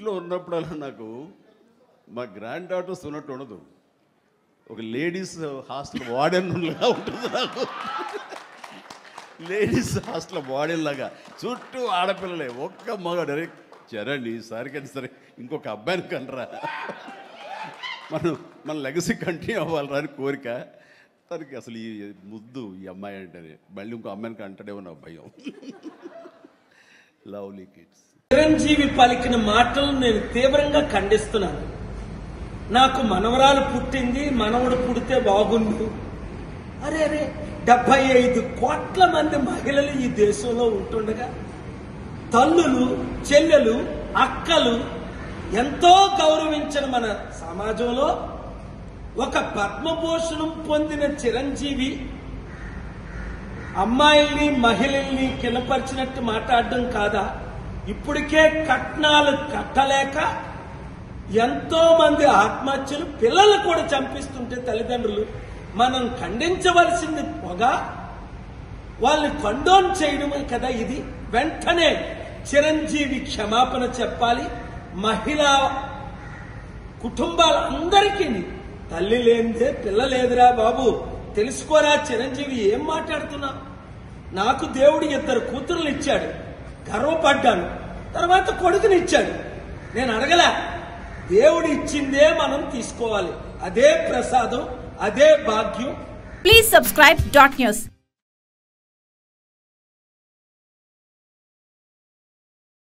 ఇంట్లో ఉన్నప్పుడల్లా నాకు మా గ్రాండ్ డాటర్స్ ఉన్నట్టు ఉండదు, ఒక లేడీస్ హాస్టల్ వార్డెన్లాగా ఉంటుంది నాకు. లేడీస్ హాస్టల్ వార్డెన్ లాగా చుట్టూ ఆడపిల్లలే, ఒక్క మగ డైరెక్ట్ చరణ్ ఈసారికి సరే ఇంకొక అబ్బాయిని కనరా, మన లెగసీ కంటిన్యూ అవ్వాలరా అని కోరిక. తనకి అసలు ఈ ముద్దు ఈ అమ్మాయి అంటేనే మళ్ళీ ఇంకో అమ్మాయిని కంటాడేమో నా భయం. Lovely kids. చిరంజీవి పలికిన మాటలు నేను తీవ్రంగా ఖండిస్తున్నాను. నాకు మనవరాలు పుట్టింది, మనవడు పుడితే బాగుండు. అరే 75 కోట్ల మంది మహిళలు ఈ దేశంలో ఉంటుండగా తల్లులు, చెల్లెలు, అక్కలు ఎంతో గౌరవించిన మన సమాజంలో ఒక పద్మభూషణం పొందిన చిరంజీవి అమ్మాయిల్ని మహిళల్ని కినపరిచినట్టు మాట్లాడడం కాదా? ఇప్పటికే కట్నాలు కట్టలేక ఎంతో మంది ఆత్మహత్యలు, పిల్లలు కూడా చంపిస్తుంటే తల్లిదండ్రులు మనం ఖండించవలసింది పొగా వాళ్ళని కండోన్ చేయడమే కదా ఇది. వెంటనే చిరంజీవి క్షమాపణ చెప్పాలి. మహిళా కుటుంబాలందరికీ తల్లి లేనిదే పిల్ల లేదురా బాబు, తెలుసుకోరా చిరంజీవి ఏం మాట్లాడుతున్నా. నాకు దేవుడు 2 కూతుర్లు ఇచ్చాడు, గర్వపడ్డాను. తర్వాత కొడుకునిచ్చాడు, నేను అడగలే. దేవుడు ఇచ్చిందే మనం తీసుకోవాలి, అదే ప్రసాదం, అదే భాగ్యం. Please subscribe .news.